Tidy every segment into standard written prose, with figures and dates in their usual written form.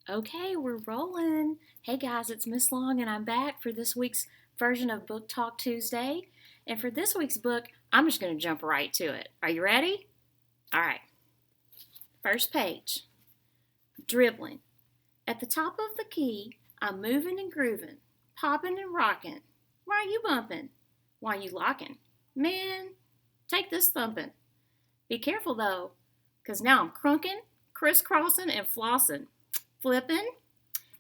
Okay, we're rolling. Hey guys, it's Miss Long, and I'm back for this week's version of Book Talk Tuesday. And for this week's book, I'm just going to jump right to it. Are you ready? All right. First page. Dribbling. At the top of the key, I'm moving and grooving, popping and rocking. Why are you bumping? Why you locking? Man, take this thumping. Be careful though, 'cause now I'm crunking, crisscrossing, and flossing, flipping,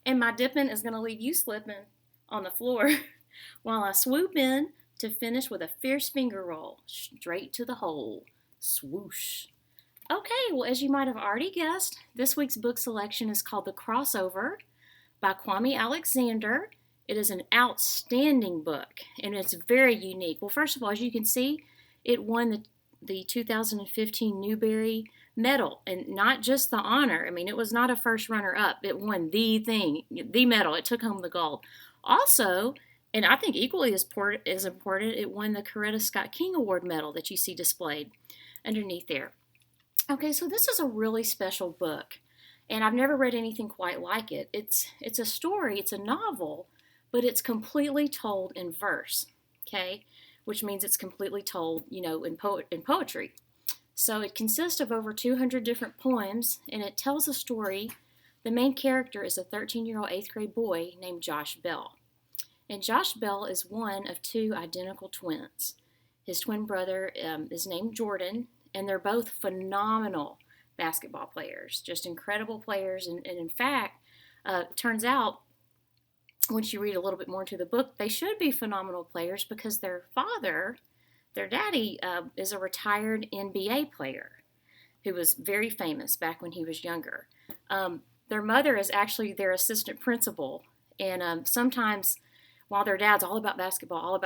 and my dipping is going to leave you slipping on the floor while I swoop in to finish with a fierce finger roll straight to the hole. Swoosh. Okay, well, as you might have already guessed, this week's book selection is called The Crossover by Kwame Alexander. It is an outstanding book and it's very unique. Well, first of all, as you can see, it won the 2015 Newbery Medal, and not just the honor. I mean, it was not a first runner up. It won the thing, the medal. It took home the gold. Also, and I think equally as important, it won the Coretta Scott King Award medal that you see displayed underneath there. Okay, so this is a really special book, and I've never read anything quite like it. It's a story, it's a novel, but it's completely told in verse. Okay, which means it's completely told, in poetry. So it consists of over 200 different poems, and it tells a story. The main character is a 13-year-old 8th grade boy named Josh Bell. And Josh Bell is one of two identical twins. His twin brother is named Jordan, and they're both phenomenal basketball players, just incredible players. And in fact, it turns out, once you read a little bit more into the book, they should be phenomenal players because their father, their daddy, is a retired NBA player who was very famous back when he was younger. Their mother is actually their assistant principal, and sometimes while their dad's all about basketball,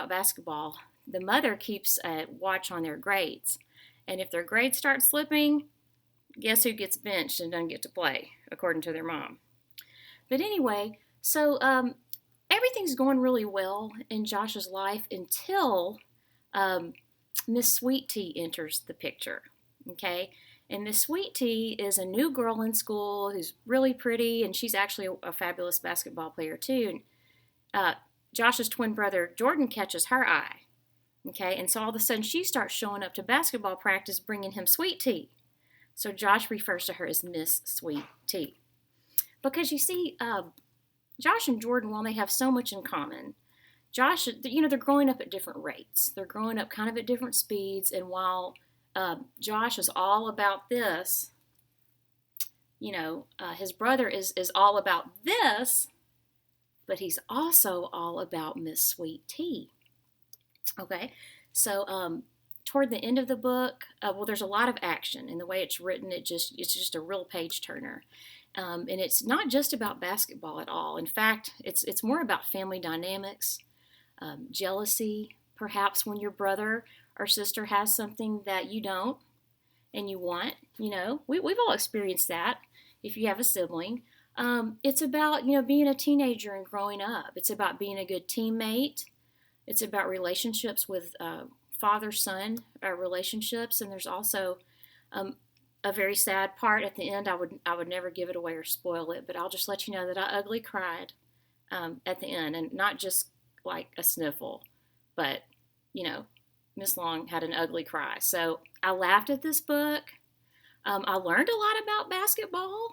the mother keeps a watch on their grades. And if their grades start slipping, guess who gets benched and doesn't get to play, according to their mom. But anyway, so everything's going really well in Josh's life until Miss Sweet Tea enters the picture. Okay, and Miss Sweet Tea is a new girl in school who's really pretty, and she's actually a fabulous basketball player too. And Josh's twin brother Jordan catches her eye. Okay, and so all of a sudden she starts showing up to basketball practice bringing him sweet tea. So Josh refers to her as Miss Sweet Tea. Because you see, Josh and Jordan, while they have so much in common, Josh, they're growing up at different rates. They're growing up kind of at different speeds. And while Josh is all about this, his brother is all about this, but he's also all about Miss Sweet Tea. Okay, so toward the end of the book, there's a lot of action, and the way it's written, it's just a real page turner. And it's not just about basketball at all. In fact, it's more about family dynamics, jealousy, perhaps when your brother or sister has something that you don't and you want. We've all experienced that if you have a sibling. It's about, being a teenager and growing up. It's about being a good teammate. It's about relationships with father-son relationships, and there's also a very sad part at the end. I would never give it away or spoil it, but I'll just let you know that I ugly cried at the end, and not just like a sniffle, but Miss Long had an ugly cry. So I laughed at this book. I learned a lot about basketball,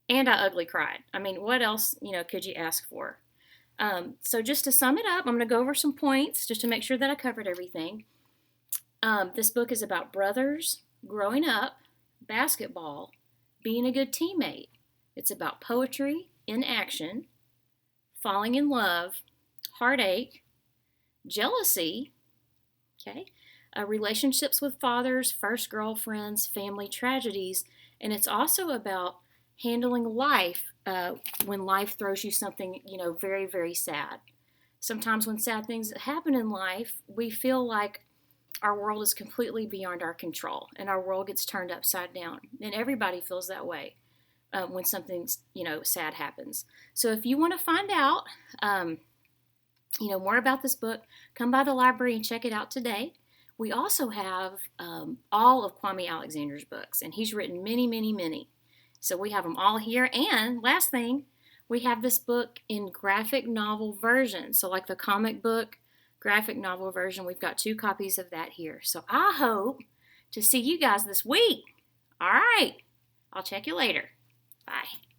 and I ugly cried. I mean, what else could you ask for? So just to sum it up, I'm going to go over some points just to make sure that I covered everything. This book is about brothers, growing up, basketball, being a good teammate. It's about poetry in action, falling in love, heartache, jealousy, okay, relationships with fathers, first girlfriends, family tragedies, and it's also about handling life when life throws you something, very, very sad. Sometimes when sad things happen in life, we feel like our world is completely beyond our control and our world gets turned upside down. And everybody feels that way when something, sad happens. So if you want to find out, more about this book, come by the library and check it out today. We also have all of Kwame Alexander's books, and he's written many, many, many. So we have them all here. And last thing, we have this book in graphic novel version. So like the comic book graphic novel version, we've got 2 copies of that here. So I hope to see you guys this week. All right. I'll check you later. Bye.